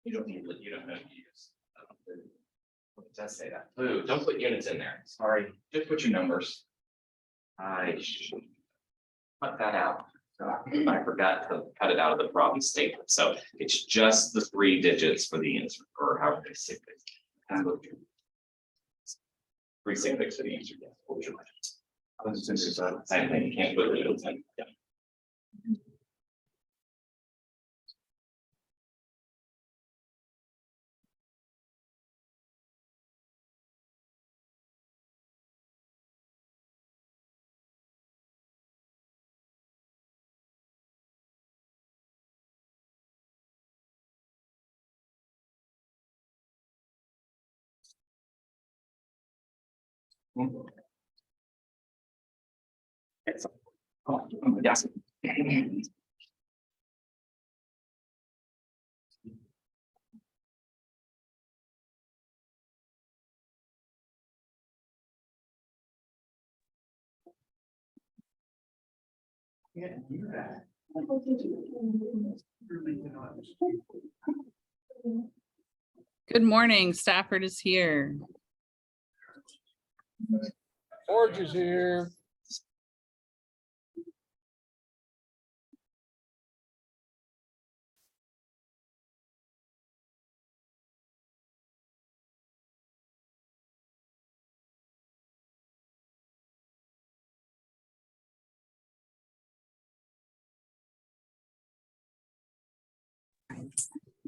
You don't need, you don't know to use. It does say that. Ooh, don't put units in there. Sorry, just put your numbers. I should cut that out. I forgot to cut it out of the problem statement. So it's just the 3 digits for the units or however many sig figs. 3 sig figs for the user. Yeah. What was your question? Same thing. You can't put the units in. Yeah. Yes. Good morning, Stafford is here. George is here.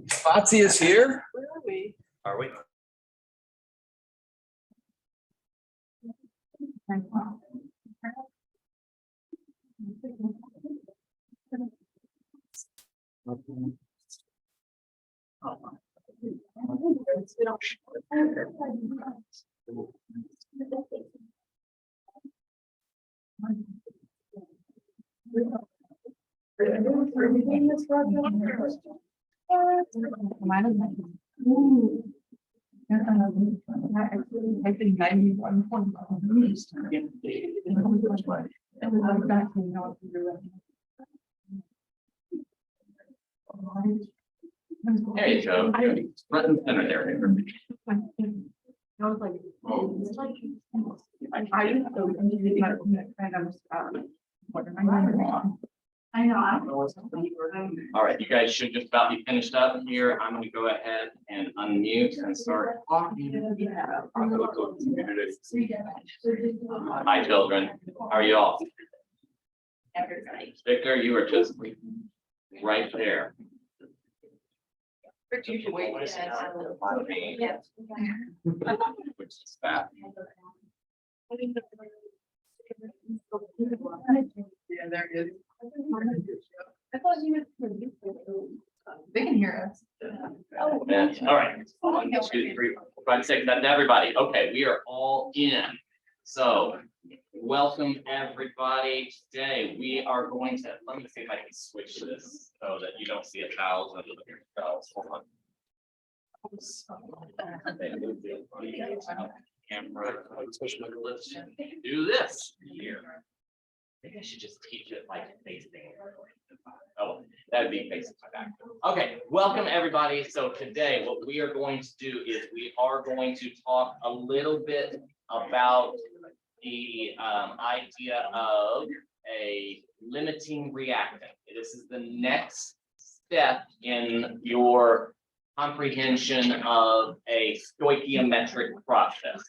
Fotsy is here. Where are we? Are we? I think 91.1. There you go. Front and center there. I was like, I used to kind of, what am I doing wrong? I know. All right, you guys should just about be finished up here. I'm gonna go ahead and unmute and start talking. Hi, children. How are you all? Victor, you are just right there. Which is fat. Yeah, there is. I thought you would. They can hear us. Yeah. All right. 1, 2, 3, 4, 5, 6. That's everybody. Okay, we are all in. So welcome everybody. Today we are going to, let me see if I can switch this so that you don't see 1,000 of yourselves. Hold on. Camera, do this here. Maybe I should just teach it like facing. Oh, that'd be facing my back. Okay, welcome everybody. So today what we are going to do is we are going to talk a little bit about the idea of a limiting reactant. This is the next step in your comprehension of a stoichiometric process.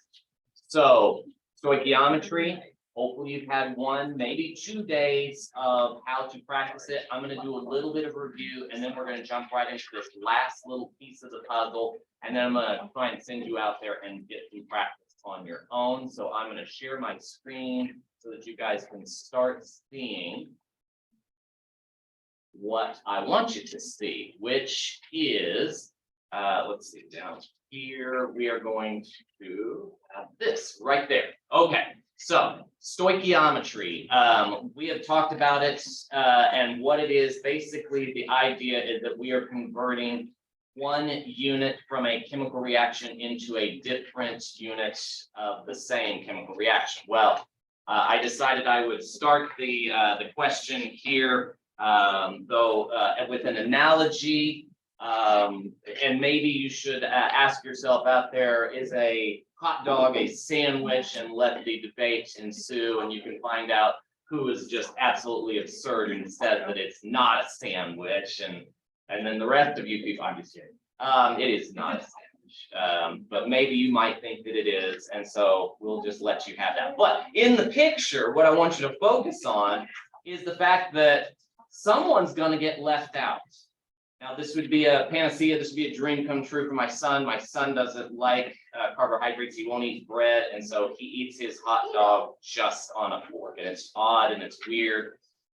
So stoichiometry, hopefully you've had 1, maybe 2 days of how to practice it. I'm going to do a little bit of review and then we're going to jump right into this last little piece of the puzzle. And then I'm going to try and send you out there and get some practice on your own. So I'm going to share my screen so that you guys can start seeing what I want you to see, which is, let's see, down here, we are going to have this right there. Okay, so stoichiometry, we have talked about it and what it is. Basically, the idea is that we are converting 1 unit from a chemical reaction into a different unit of the same chemical reaction. Well, I decided I would start the question here, though, with an analogy And maybe you should ask yourself out there, is a hot dog a sandwich, and let the debate ensue, and you can find out who is just absolutely absurd and says that it's not a sandwich, and then the rest of you people, I'm just kidding. It is not a sandwich, but maybe you might think that it is, and so we'll just let you have that. But in the picture, what I want you to focus on is the fact that someone's going to get left out. Now, this would be a panacea. This would be a dream come true for my son. My son doesn't like carbohydrates. He won't eat bread. And so he eats his hot dog just on a fork. And it's odd and it's weird.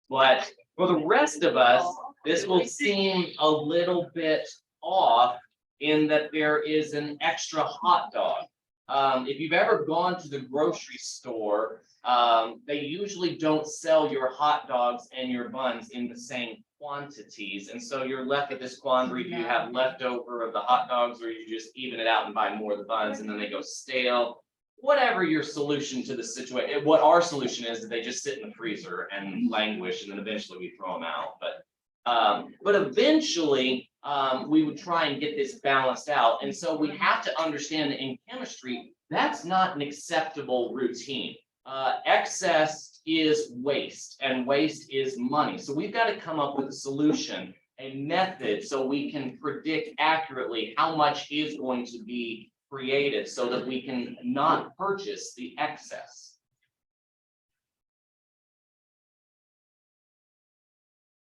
But for the rest of us, this will seem a little bit off in that there is an extra hot dog. If you've ever gone to the grocery store, they usually don't sell your hot dogs and your buns in the same quantities, and so you're left with this quandary: do you have leftover of the hot dogs, or you just even it out and buy more of the buns and then they go stale? Whatever your solution to the situation, what our solution is, that they just sit in the freezer and languish, and then eventually we throw them out. But eventually we would try and get this balanced out, and so we have to understand that in chemistry that's not an acceptable routine. Excess is waste, and waste is money. So we've got to come up with a solution, a method, so we can predict accurately how much is going to be created so that we can not purchase the excess.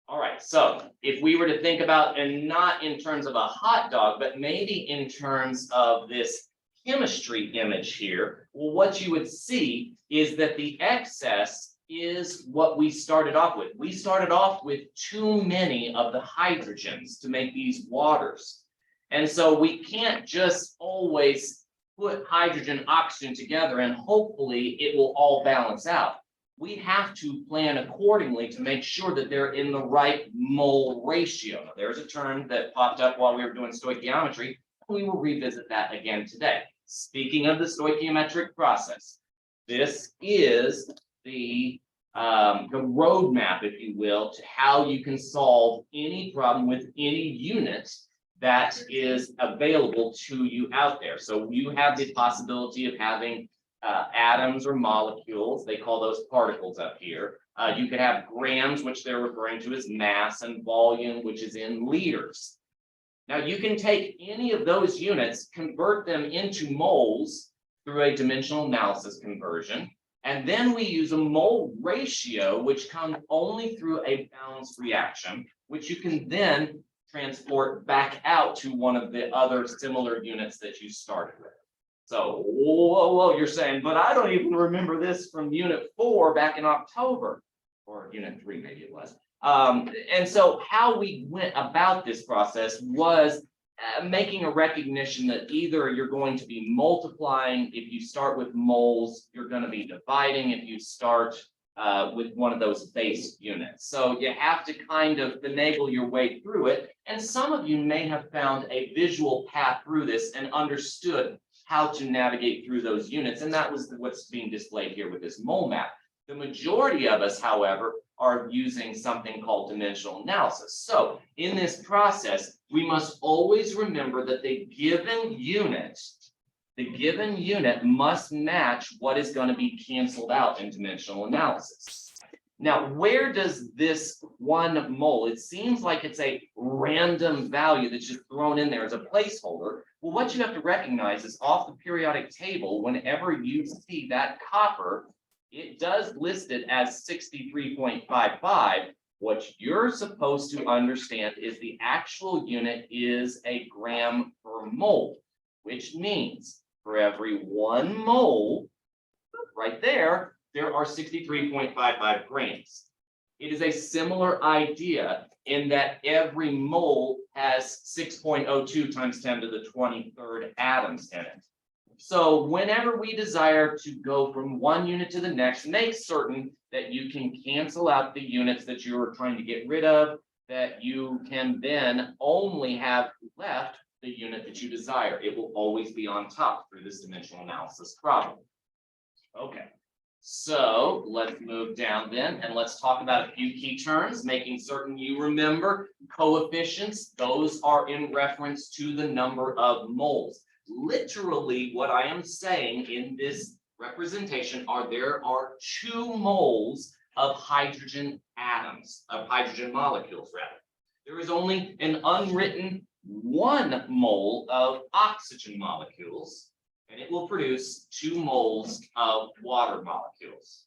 All right, so if we were to think about, and not in terms of a hot dog, but maybe in terms of this chemistry image here, well, what you would see is that the excess is what we started off with. We started off with too many of the hydrogens to make these waters. And so we can't just always put hydrogen, oxygen together and hopefully it will all balance out. We have to plan accordingly to make sure that they're in the right mole ratio. Now, there's a term that popped up while we were doing stoichiometry. We will revisit that again today. Speaking of the stoichiometric process, this is the roadmap, if you will, to how you can solve any problem with any unit that is available to you out there. So you have the possibility of having atoms or molecules. They call those particles up here. You could have grams, which they're referring to as mass, and volume, which is in liters. Now you can take any of those units, convert them into moles through a dimensional analysis conversion, and then we use a mole ratio, which comes only through a balanced reaction, which you can then transport back out to one of the other similar units that you started with. So, whoa, you're saying, but I don't even remember this from unit 4 back in October, or unit 3, maybe it was. And so how we went about this process was making a recognition that either you're going to be multiplying. If you start with moles, you're going to be dividing if you start with one of those base units. So you have to kind of finagle your way through it. And some of you may have found a visual path through this and understood how to navigate through those units. And that was what's being displayed here with this mole map. The majority of us, however, are using something called dimensional analysis. So in this process, we must always remember that the given unit must match what is going to be canceled out in dimensional analysis. Now, where does this 1 mole, it seems like it's a random value that's just thrown in there as a placeholder. Well, what you have to recognize is off the periodic table, whenever you see that copper, it does list it as 63.55. What you're supposed to understand is the actual unit is a gram per mole, which means for every 1 mole, right there, there are 63.55 grams. It is a similar idea in that every mole has 6.02 times 10 to the 23rd atoms in it. So whenever we desire to go from one unit to the next, make certain that you can cancel out the units that you're trying to get rid of, that you can then only have left the unit that you desire. It will always be on top through this dimensional analysis problem. Okay, So let's move down then and let's talk about a few key terms, making certain you remember coefficients. Those are in reference to the number of moles. Literally, what I am saying in this representation there are 2 moles of hydrogen atoms, of hydrogen molecules rather. There is only an unwritten 1 mole of oxygen molecules, and it will produce 2 moles of water molecules.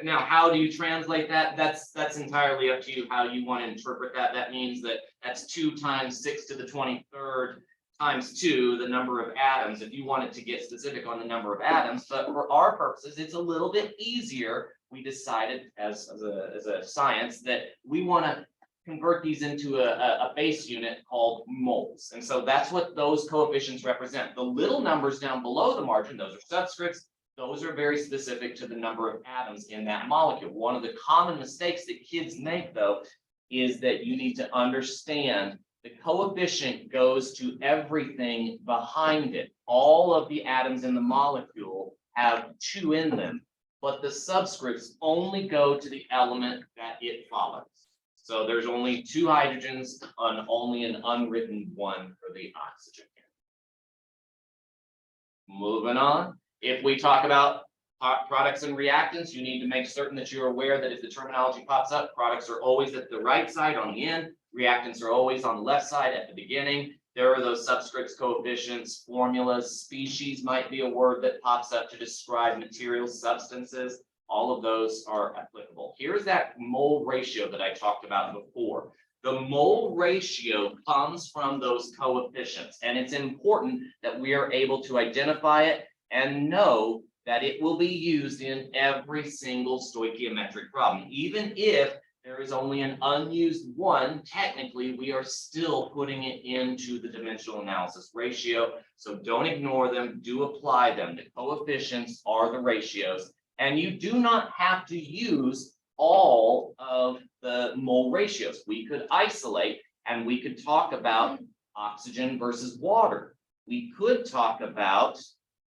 Now, how do you translate that? That's entirely up to you how you want to interpret that. That means that that's 2 times 6 to the 23rd times 2, the number of atoms, if you wanted to get specific on the number of atoms. But for our purposes, it's a little bit easier. We decided as a science that we want to convert these into a base unit called moles. And so that's what those coefficients represent. The little numbers down below the margin, those are subscripts. Those are very specific to the number of atoms in that molecule. One of the common mistakes that kids make, though, is that you need to understand the coefficient goes to everything behind it. All of the atoms in the molecule have 2 in them, but the subscripts only go to the element that it follows. So there's only 2 hydrogens on only an unwritten 1 for the oxygen. Moving on. If we talk about products and reactants, you need to make certain that you're aware that if the terminology pops up, products are always at the right side on the end, reactants are always on the left side at the beginning. There are those subscripts, coefficients, formulas, species might be a word that pops up to describe materials, substances. All of those are applicable. Here's that mole ratio that I talked about before. The mole ratio comes from those coefficients, and it's important that we are able to identify it and know that it will be used in every single stoichiometric problem. Even if there is only an unused 1, technically we are still putting it into the dimensional analysis ratio. So don't ignore them, do apply them. The coefficients are the ratios, and you do not have to use all of the mole ratios. We could isolate and we could talk about oxygen versus water. We could talk about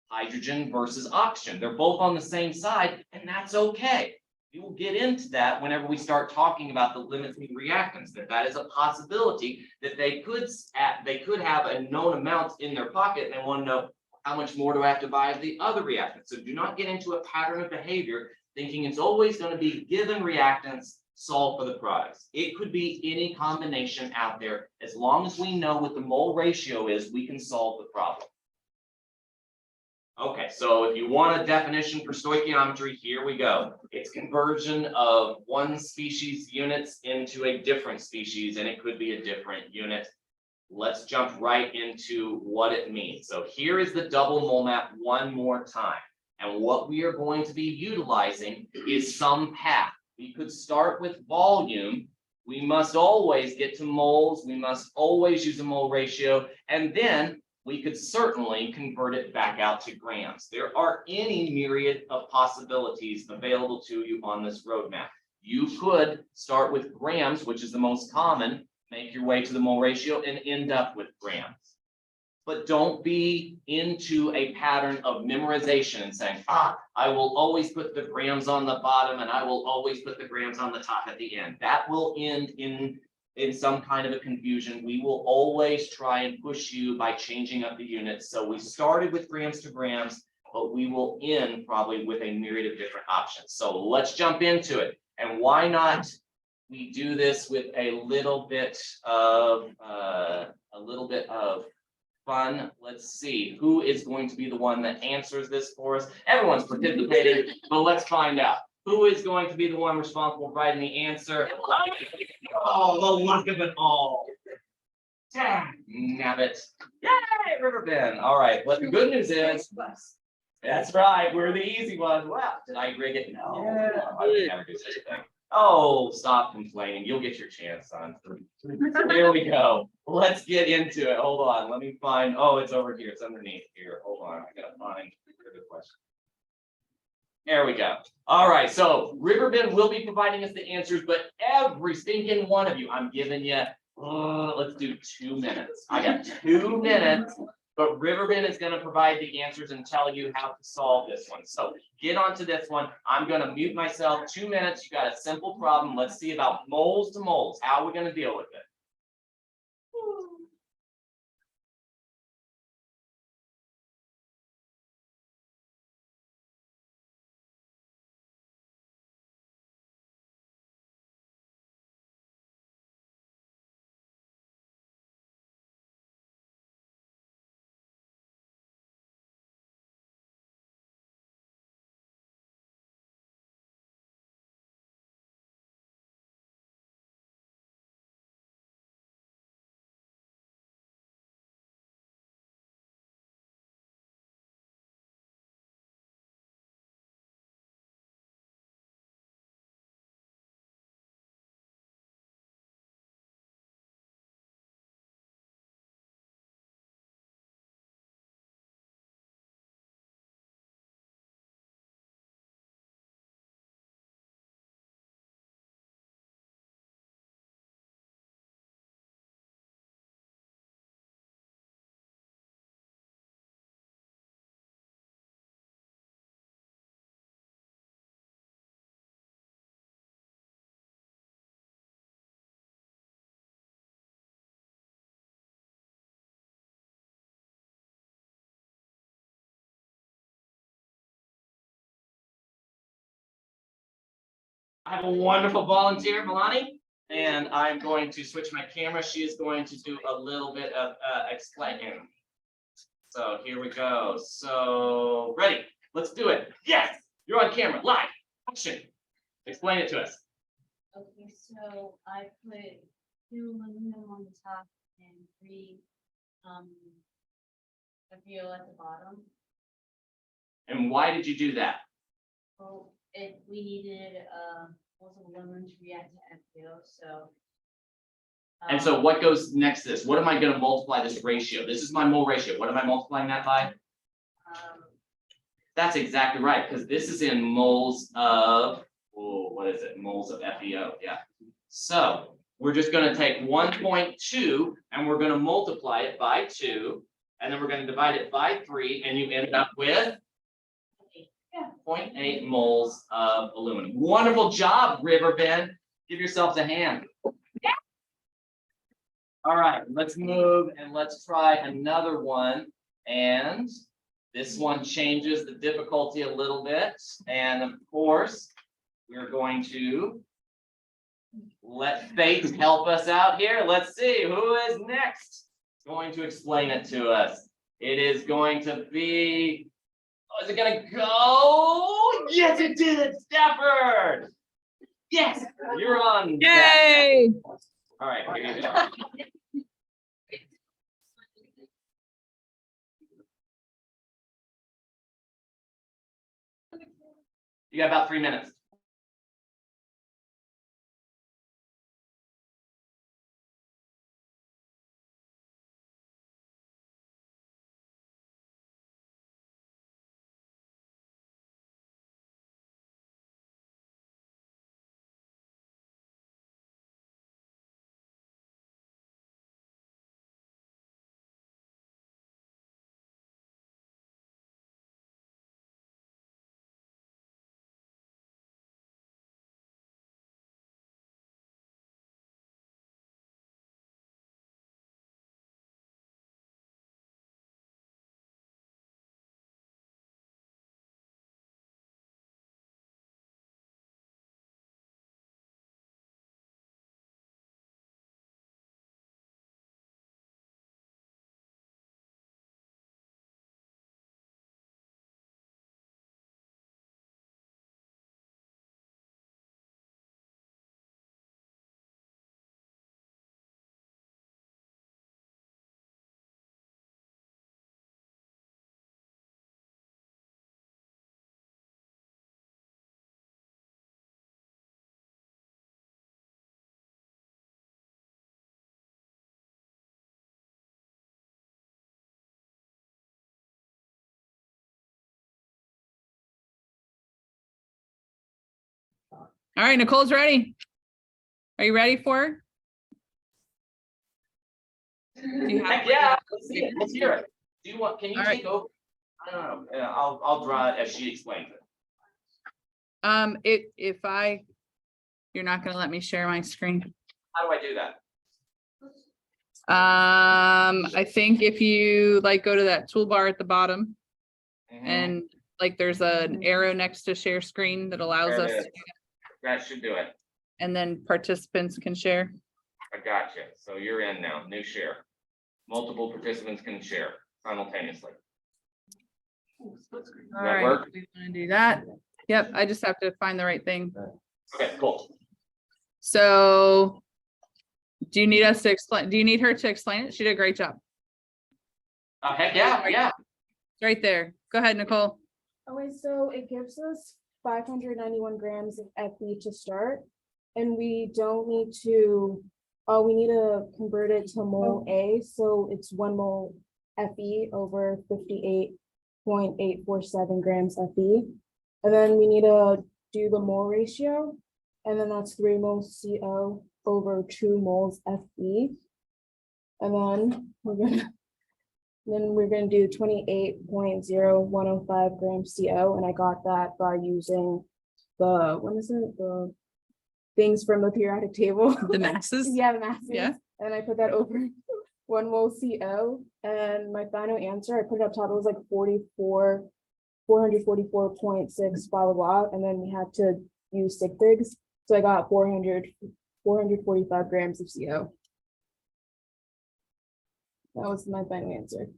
hydrogen versus oxygen. They're both on the same side, and that's okay. We will get into that whenever we start talking about the limiting reactants, that is a possibility that they could have a known amount in their pocket and they want to know how much more do I have to buy of the other reactants. So do not get into a pattern of behavior thinking it's always going to be given reactants, solve for the products. It could be any combination out there. As long as we know what the mole ratio is, we can solve the problem. Okay, so if you want a definition for stoichiometry, here we go. It's conversion of one species units into a different species, and it could be a different unit. Let's jump right into what it means. So here is the double mole map one more time. And what we are going to be utilizing is some path. We could start with volume. We must always get to moles. We must always use a mole ratio. And then we could certainly convert it back out to grams. There are any myriad of possibilities available to you on this roadmap. You could start with grams, which is the most common, make your way to the mole ratio and end up with grams. But don't be into a pattern of memorization and saying, I will always put the grams on the bottom and I will always put the grams on the top at the end. That will end in some kind of a confusion. We will always try and push you by changing up the units. So we started with grams to grams, but we will end probably with a myriad of different options. So let's jump into it. And why not we do this with a little bit of fun. Let's see who is going to be the one that answers this for us. Everyone's participating, but let's find out. Who is going to be the one responsible for writing the answer? Oh, the luck of it all. Nabbit. Yay, Riverbend. All right, but the good news is, that's right, we're the easy ones. Wow, did I rig it? No, I would never do such a thing. Oh, stop complaining. You'll get your chance, son. Here we go. Let's get into it. Hold on. Let me find. Oh, it's over here. It's underneath here. Hold on. I gotta find the question. There we go. All right. So Riverbend will be providing us the answers, but every stinking one of you, I'm giving you. Let's do 2 minutes. I got 2 minutes. But Riverbend is going to provide the answers and tell you how to solve this one. So get onto this one. I'm gonna mute myself. 2 minutes. You got a simple problem. Let's see about moles to moles. How are we gonna deal with it? I have a wonderful volunteer, Milani, and I'm going to switch my camera. She is going to do a little bit of explaining. So here we go. So ready? Let's do it. Yes, you're on camera, live, action. Explain it to us. Okay, so I put 2 aluminum on the top and 3 FBO at the bottom. And why did you do that? Well, we needed also aluminum to react to FBO, so. And so what goes next to this? What am I going to multiply this ratio? This is my mole ratio. What am I multiplying that by? That's exactly right, because this is in moles of, oh, what is it? Moles of FeO, yeah. So we're just going to take 1.2 and we're going to multiply it by 2, and then we're going to divide it by 3, and you end up with 0.8 moles of aluminum. Wonderful job, Riverbend. Give yourselves a hand. All right, let's move and let's try another one. And this one changes the difficulty a little bit. And of course, we're going to let fate help us out here. Let's see who is next going to explain it to us. It is going to be, oh, is it going to go? Yes, it did, Stafford. Yes, you're on. Yay! All right, here you go. You got about 3 minutes. All right, Nicole's ready. Are you ready for her? Do you have- Heck yeah, let's see it. Let's hear it. Do you want? Can you All take over? I don't know. I'll draw it as she explains it. You're not gonna let me share my screen. How do I do that? I think if you like go to that toolbar at the bottom Mhm. and like there's an arrow next to share screen that allows There us, it is. That should do it. and then participants can share. I got you. So you're in now, new share. Multiple participants can share simultaneously. All that right, work? we want to do that. Yep, I just have to find the right thing. Okay, cool. So do you need us to explain? Do you need her to explain it? She did a great job. Heck yeah, yeah. It's right there. Go ahead, Nicole. Okay, so it gives us 591 grams of Fe to start, and we don't need to, we need to convert it to mole A, so it's 1 mole Fe over 58.847 grams Fe. And then we need to do the mole ratio, and then that's 3 moles CO over 2 moles Fe. And then we're gonna do 28.0105 grams CO, and I got that by using the things from the periodic table. The masses. Yeah, the masses. Yeah. And I put that over 1 mole CO, and my final answer, I put it up top, it was like 444.6 blah, blah, blah, and then we had to use sig figs, so I got 445 grams of CO. That was my final answer.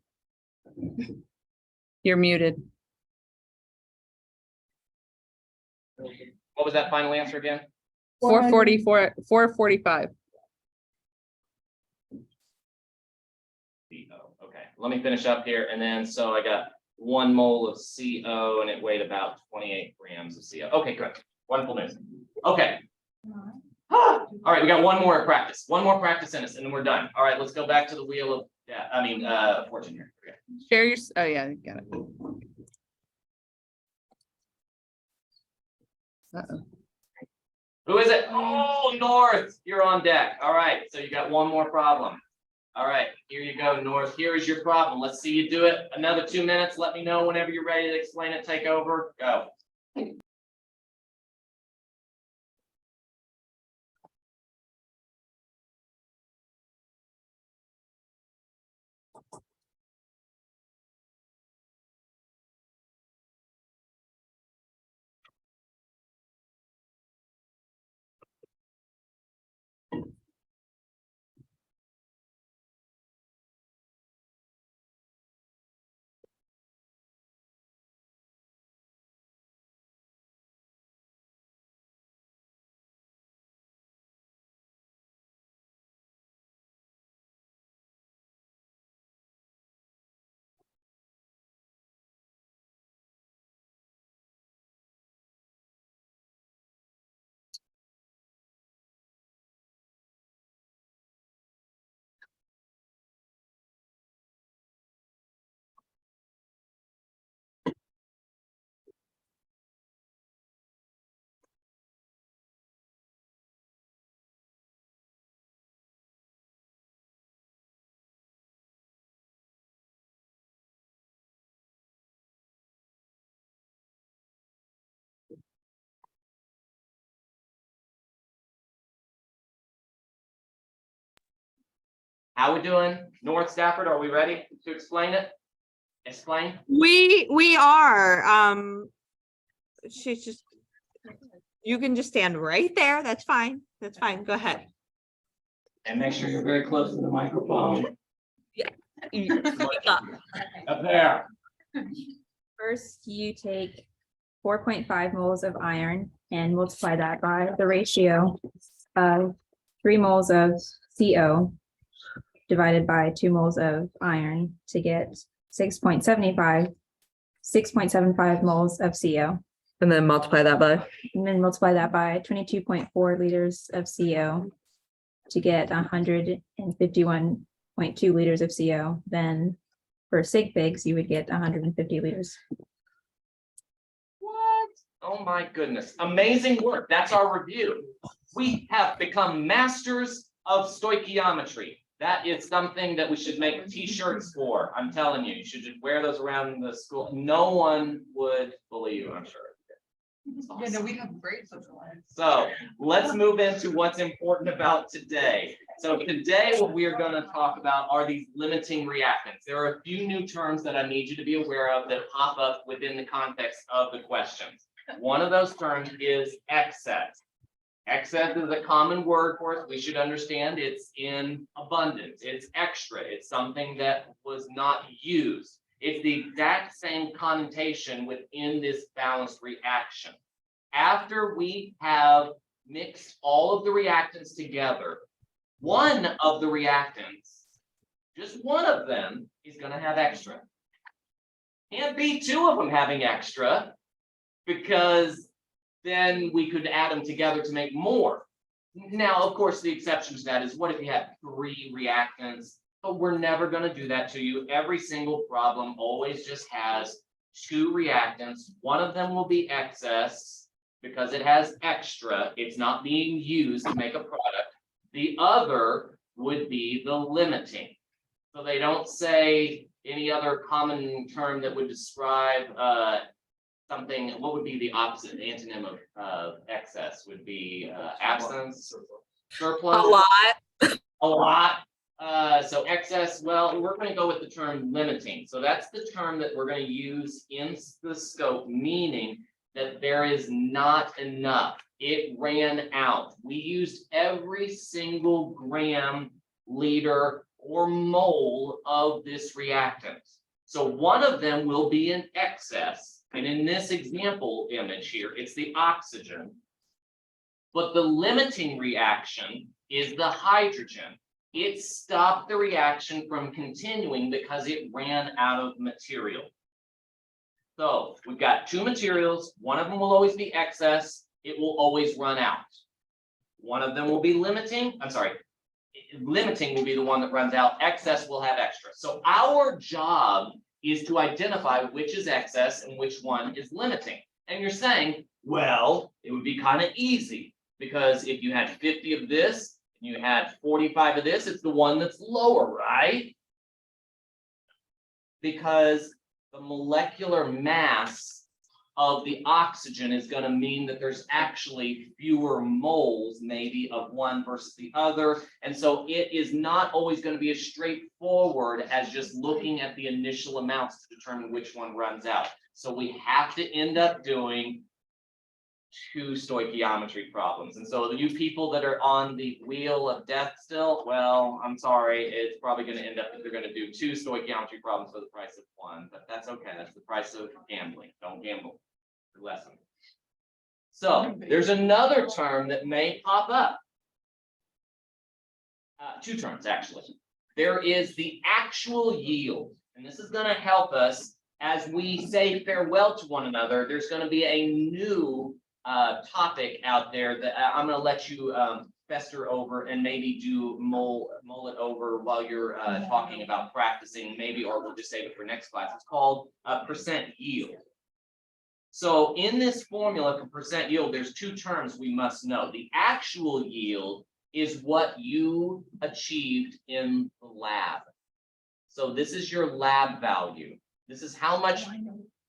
You're muted. What was that final answer again? 444, 445. CO. Okay, let me finish up here. And then, so I got 1 mole of CO and it weighed about 28 grams of CO. Okay, good. Wonderful news. Okay. All right, we got one more practice in us, and then we're done. All right, let's go back to the wheel of, fortune here. Okay. Share your, oh yeah, got it. Uh-oh. Who is it? Oh, North, you're on deck. All right, so you got one more problem. All right, here you go, North. Here is your problem. Let's see you do it. Another 2 minutes. Let me know whenever you're ready to explain it. Take over. Go. How we doing? North Stafford, are we ready to explain it? Explain? We are, she's just, you can just stand right there. That's fine. That's fine. Go ahead. And make sure you're very close to the microphone. Up. Up there. First, you take 4.5 moles of iron and multiply that by the ratio of 3 moles of CO divided by 2 moles of iron to get 6.75 moles of CO. And then multiply that by. And then multiply that by 22.4 liters of CO to get 151.2 liters of CO. Then for sig figs, you would get 150 liters. What? Oh my goodness. Amazing work. That's our review. We have become masters of stoichiometry. That is something that we should make t-shirts for. I'm telling you, you should just wear those around the school. No one would believe you, I'm sure. Yeah, no, we have great social lives. So let's move into what's important about today. So today, what we are going to talk about are these limiting reactants. There are a few new terms that I need you to be aware of that pop up within the context of the questions. One of those terms is excess. Excess is a common word for us. We should understand it's in abundance. It's extra. It's something that was not used. It's the exact same connotation within this balanced reaction. After we have mixed all of the reactants together, one of the reactants, just one of them, is going to have extra. Can't be two of them having extra, because then we could add them together to make more. Now, of course, the exception to that is what if you have 3 reactants, but we're never going to do that to you. Every single problem always just has 2 reactants. One of them will be excess because it has extra. It's not being used to make a product. The other would be the limiting. So they don't say any other common term that would describe something. What would be the opposite antonym of excess? Would be absence, surplus. A lot. A lot. So excess, well, we're going to go with the term limiting. So that's the term that we're going to use in the scope, meaning that there is not enough. It ran out. We used every single gram, liter, or mole of this reactant. So one of them will be in excess. And in this example image here, it's the oxygen. But the limiting reaction is the hydrogen. It stopped the reaction from continuing because it ran out of material. So we've got 2 materials. One of them will always be excess. It will always run out. One of them will be limiting. I'm sorry. Limiting will be the one that runs out. Excess will have extra. So our job is to identify which is excess and which one is limiting. And you're saying, well, it would be kind of easy because if you had 50 of this and you had 45 of this, it's the one that's lower, right? Because the molecular mass of the oxygen is going to mean that there's actually fewer moles, maybe, of one versus the other. And so it is not always going to be as straightforward as just looking at the initial amounts to determine which one runs out. So we have to end up doing 2 stoichiometry problems. And so you people that are on the wheel of death still, well, I'm sorry, it's probably going to end up that they're going to do 2 stoichiometry problems for the price of 1, but that's okay. That's the price of gambling. Don't gamble. Lesson. So there's another term that may pop up. 2 terms, actually. There is the actual yield, and this is going to help us as we say farewell to one another. There's going to be a new topic out there that I'm going to let you fester over and maybe do mull it over while you're talking about practicing, maybe, or we'll just save it for next class. It's called percent yield. So in this formula for percent yield, there's 2 terms we must know. The actual yield is what you achieved in the lab. So this is your lab value. This is how much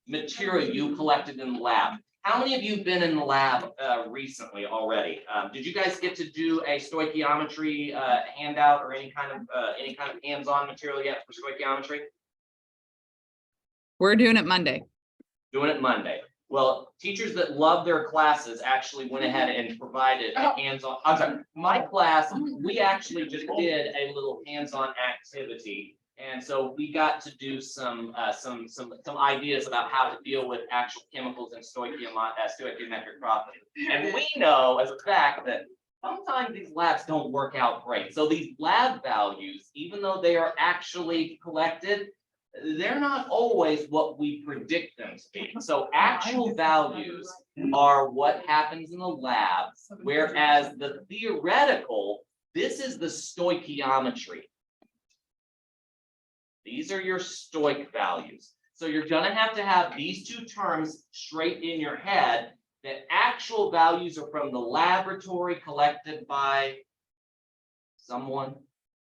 material you collected in the lab. How many of you have been in the lab recently already? Did you guys get to do a stoichiometry handout or any kind of hands-on material yet for stoichiometry? We're doing it Monday. Doing it Monday. Well, teachers that love their classes actually went ahead and provided a hands-on. I'm sorry, my class, we actually just did a little hands-on activity. And so we got to do some ideas about how to deal with actual chemicals and stoichiometric properties. And we know as a fact that sometimes these labs don't work out great. So these lab values, even though they are actually collected, they're not always what we predict them to be. So actual values are what happens in the lab, whereas the theoretical, this is the stoichiometry. These are your stoic values. So you're going to have these 2 terms straight in your head, that actual values are from the laboratory collected by someone,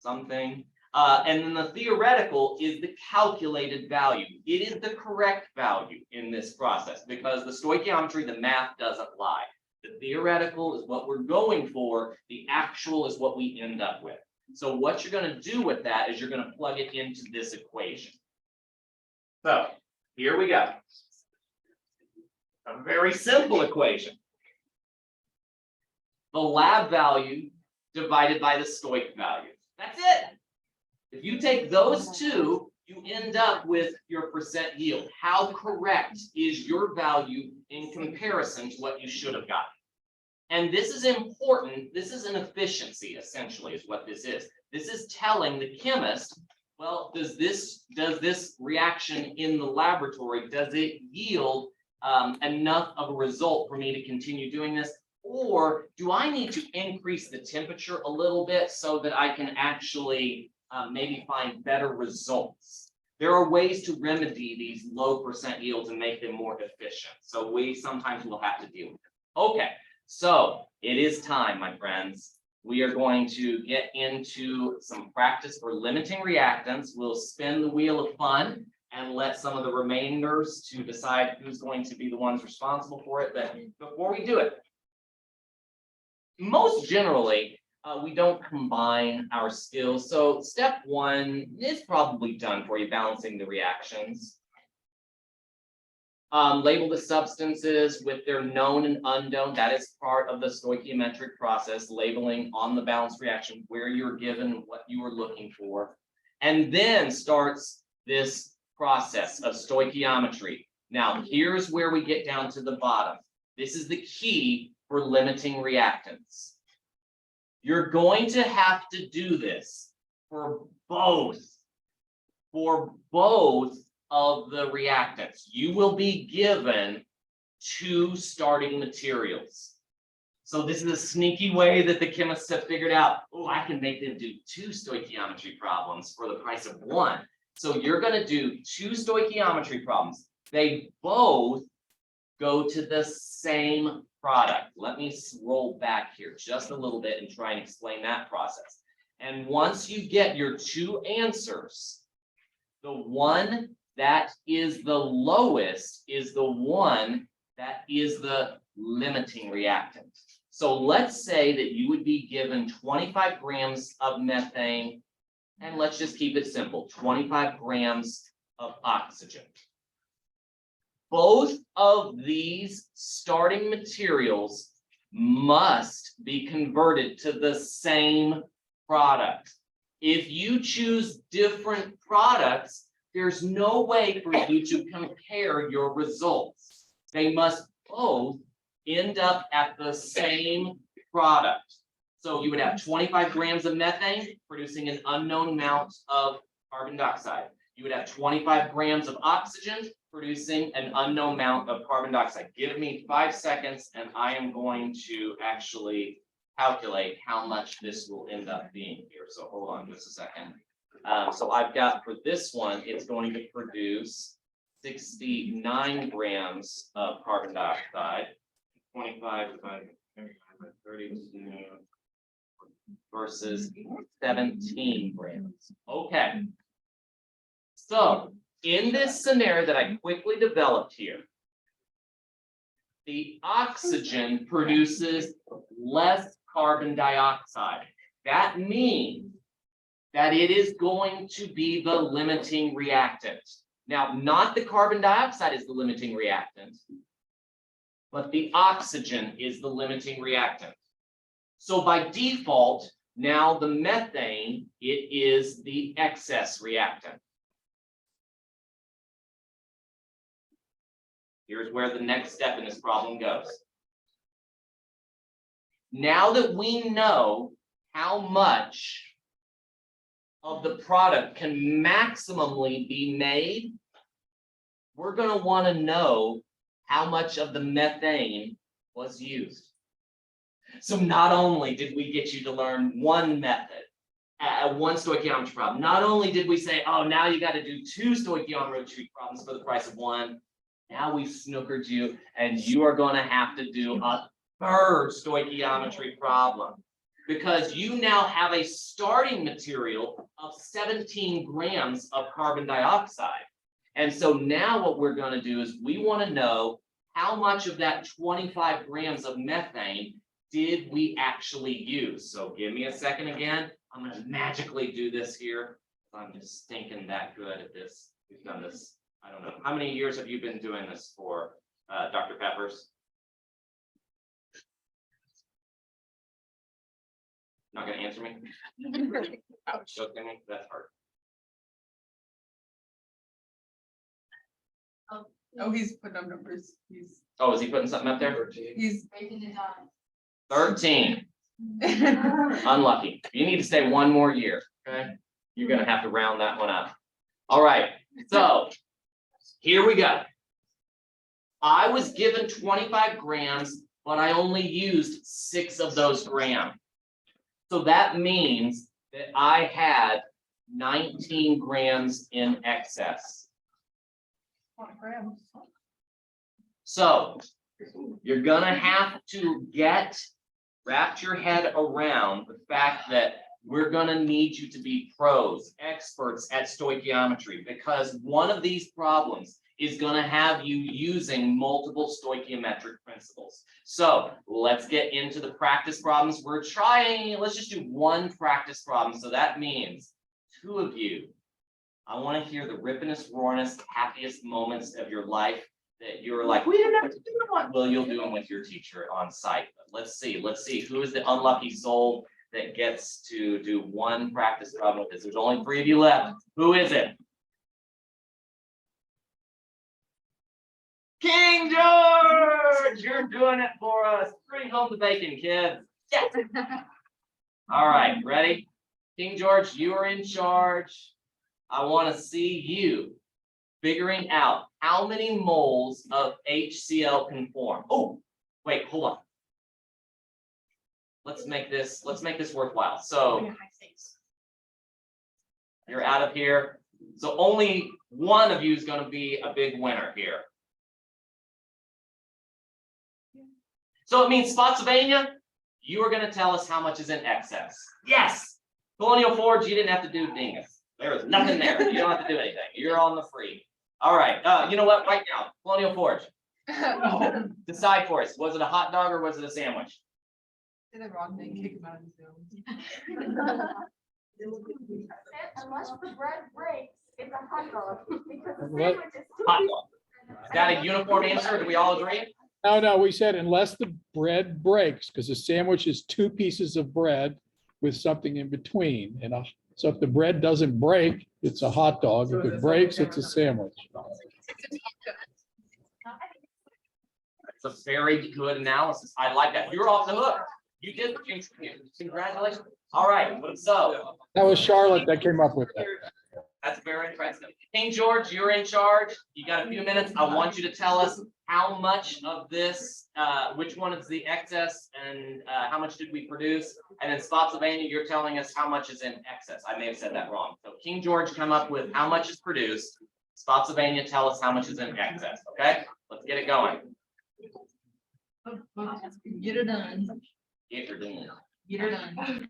something. And then the theoretical is the calculated value. It is the correct value in this process because the stoichiometry, the math doesn't lie. The theoretical is what we're going for. The actual is what we end up with. So what you're going to do with that is you're going to plug it into this equation. So here we go. A very simple equation. The lab value divided by the stoic value. That's it. If you take those two, you end up with your percent yield. How correct is your value in comparison to what you should have gotten? And this is important. This is an efficiency, essentially, is what this is. This is telling the chemist, well, does this reaction in the laboratory, does it yield enough of a result for me to continue doing this? Or do I need to increase the temperature a little bit so that I can actually maybe find better results? There are ways to remedy these low percent yields and make them more efficient. So we sometimes will have to deal with it. Okay, so it is time, my friends. We are going to get into some practice for limiting reactants. We'll spin the wheel of fun and let some of the remainders to decide who's going to be the ones responsible for it. But before we do it, most generally, we don't combine our skills. So step one is probably done for you, balancing the reactions. Label the substances with their known and unknown. That is part of the stoichiometric process, labeling on the balance reaction where you're given what you were looking for. And then starts this process of stoichiometry. Now, here's where we get down to the bottom. This is the key for limiting reactants. You're going to have to do this for both of the reactants. You will be given 2 starting materials. So this is a sneaky way that the chemists have figured out, oh, I can make them do 2 stoichiometry problems for the price of 1. So you're going to do 2 stoichiometry problems. They both go to the same product. Let me roll back here just a little bit and try and explain that process. And once you get your 2 answers, the one that is the lowest is the one that is the limiting reactant. So let's say that you would be given 25 grams of methane, and let's just keep it simple, 25 grams of oxygen. Both of these starting materials must be converted to the same product. If you choose different products, there's no way for you to compare your results. They must both end up at the same product. So you would have 25 grams of methane producing an unknown amount of carbon dioxide. You would have 25 grams of oxygen producing an unknown amount of carbon dioxide. Give me 5 seconds and I am going to actually calculate how much this will end up being here. So hold on just a second. So I've got for this one, it's going to produce 69 grams of carbon dioxide, 25 divided by 32 versus 17 grams. Okay. So in this scenario that I quickly developed here, the oxygen produces less carbon dioxide. That means that it is going to be the limiting reactant. Now, not the carbon dioxide is the limiting reactant, but the oxygen is the limiting reactant. So by default, now the methane, it is the excess reactant. Here's where the next step in this problem goes. Now that we know how much of the product can maximally be made, we're going to want to know how much of the methane was used. So not only did we get you to learn one method, one stoichiometry problem, not only did we say, oh, now you got to do 2 stoichiometry problems for the price of 1, now we've snookered you and you are going to have to do a 3rd stoichiometry problem. because you now have a starting material of 17 grams of carbon dioxide. And so now what we're going to do is we want to know how much of that 25 grams of methane did we actually use. So give me a second again. I'm going to magically do this here. I'm just stinking that good at this. We've done this. I don't know. How many years have you been doing this for, Dr. Peppers? Not going to answer me? Ouch. Okay, that's hard. Oh, he's putting up numbers. He's, Oh, is he putting something up there? he's. Raising it on. 13. Unlucky. You need to stay one more year, okay? You're gonna have to round that one up. All right, so here we go. I was given 25 grams, but I only used 6 of those grams. So that means that I had 19 grams in excess. So you're gonna have to wrap your head around the fact that we're gonna need you to be pros, experts at stoichiometry, because one of these problems is gonna have you using multiple stoichiometric principles. So let's get into the practice problems. Let's just do one practice problem. So that means 2 of you. I want to hear the rippinest, roaringest, happiest moments of your life that you're like, we didn't have to do one. Well, you'll do them with your teacher on site. But let's see who is the unlucky soul that gets to do one practice problem with this. There's only 3 of you left. Who is it? King George, you're doing it for us. Bring home the bacon, kids. Yes. All right, ready? King George, you are in charge. I want to see you figuring out how many moles of HCl can form. Oh, wait, hold on. Let's make this worthwhile. So you're out of here. So only one of you is going to be a big winner here. So it means Spotsylvania, you are going to tell us how much is in excess. Yes. Colonial Forge, you didn't have to do dingus. There was nothing there. You don't have to do anything. You're on the free. All right. You know what? Right now, Colonial Forge. Decide for us. Was it a hot dog or was it a sandwich? Say the wrong thing, kick him out of Zoom. Unless the bread breaks, it's a hot dog. Because the What? sandwich is. Hot dog. Is that a uniform answer? Do we all agree? No, we said unless the bread breaks, because a sandwich is 2 pieces of bread with something in between. So if the bread doesn't break, it's a hot dog. If it breaks, it's a sandwich. It's a very good analysis. I like that. You're off the hook. You did. Congratulations. All right. So That was Charlotte that came up with that. that's very impressive. King George, you're in charge. You got a few minutes. I want you to tell us how much of this, which one is the excess and how much did we produce? And then Spotsylvania, you're telling us how much is in excess. I may have said that wrong. So King George, come up with how much is produced. Spotsylvania, tell us how much is in excess. Okay, let's get it going. Get it done. Get her done. Get it done.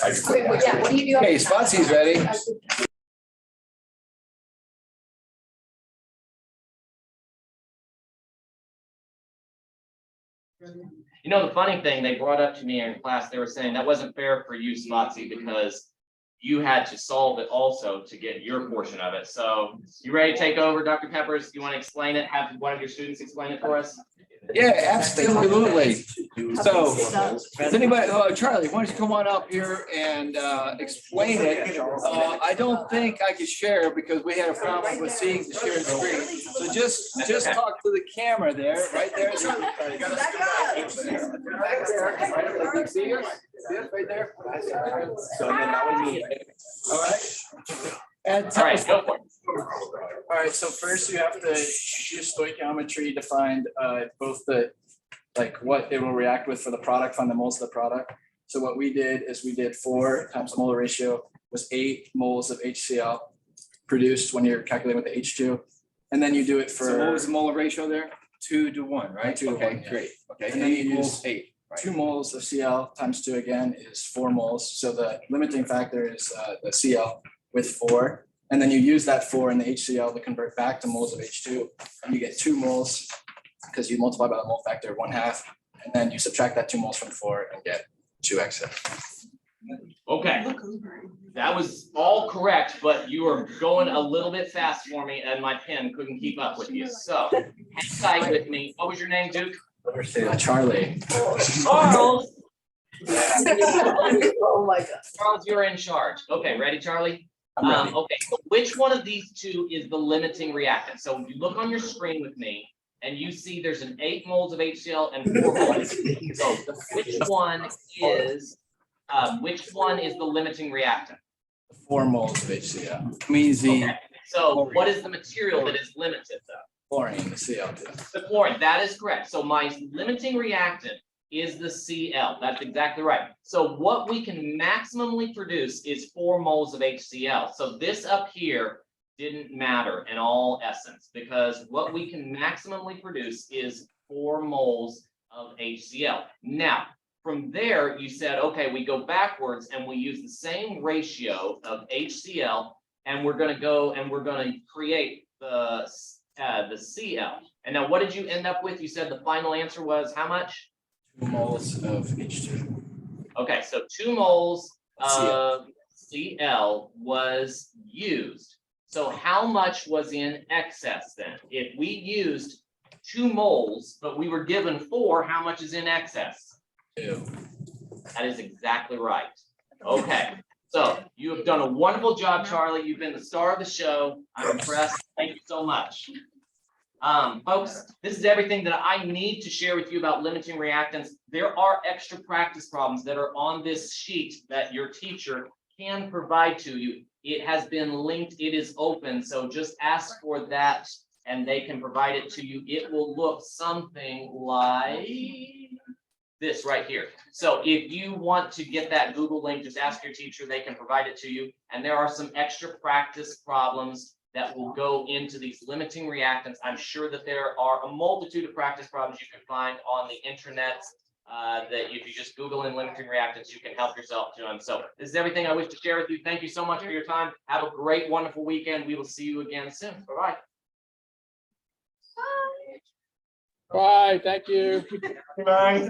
Okay, well, yeah, what do you do? Okay, Spotsy's ready. You know, the funny thing they brought up to me in class, they were saying that wasn't fair for you, Spotsy, because you had to solve it also to get your portion of it. So you ready to take over, Dr. Peppers? You want to explain it? Have one of your students explain it for us? Yeah, absolutely. So, does anybody, Charlie, why don't you come on up here and explain it? I don't think I could share because we had a problem with seeing the shared screen. So just talk to the camera there, right there. Right there. See us? See us right there? So then that would be. All right. And All right, go for it. All right, so first you have to use stoichiometry to find both the, like what it will react with for the product, find the moles of the product. So what we did is we did 4 times molar ratio was 8 moles of HCl produced when you're calculating with the H2. And then you do it for. So what was the molar ratio there? 2 to 1, right? 2 to 1, Okay, yeah. great. Okay. And then you equals use 8. Right. 2 moles of Cl times 2 again is 4 moles. So the limiting factor is the Cl with 4. And then you use that 4 in the HCl to convert back to moles of H2. And you get 2 moles because you multiply by the mole factor 1/2. And then you subtract that 2 moles from 4 and get 2 excess. Okay, that was all correct, but you were going a little bit fast for me and my pen couldn't keep up with you. So hang tight with me. What was your name, Duke? Charlie. Charles. Oh, my God. Charles, you're in charge. Okay, ready, Charlie? I'm ready. Okay, so which one of these two is the limiting reactant? So you look on your screen with me and you see there's an 8 moles of HCl and 4 moles. So which one is the limiting reactant? 4 moles of HCl. Means the. Okay, so what is the material that is limited though? Chlorine, the Cl2. The chlorine, that is correct. So my limiting reactant is the Cl. That's exactly right. So what we can maximally produce is 4 moles of HCl. So this up here didn't matter in all essence because what we can maximally produce is 4 moles of HCl. Now, from there, you said, okay, we go backwards and we use the same ratio of HCl and we're going to go and we're going to create the Cl. And now what did you end up with? You said the final answer was how much? 2 moles of H2. Okay, so 2 moles of Cl was used. So how much was in excess then? If we used 2 moles, but we were given 4, how much is in excess? 2. That is exactly right. Okay, so you have done a wonderful job, Charlie. You've been the star of the show. I'm impressed. Thank you so much. Folks, this is everything that I need to share with you about limiting reactants. There are extra practice problems that are on this sheet that your teacher can provide to you. It has been linked, it is open, so just ask for that and they can provide it to you. It will look something like this right here. So if you want to get that Google link, just ask your teacher, they can provide it to you. And there are some extra practice problems that will go into these limiting reactants. I'm sure that there are a multitude of practice problems you can find on the internet that if you just Google in limiting reactants, you can help yourself to them. So this is everything I wish to share with you. Thank you so much for your time. Have a great, wonderful weekend. We will see you again soon. Bye-bye. Bye, thank you. Bye.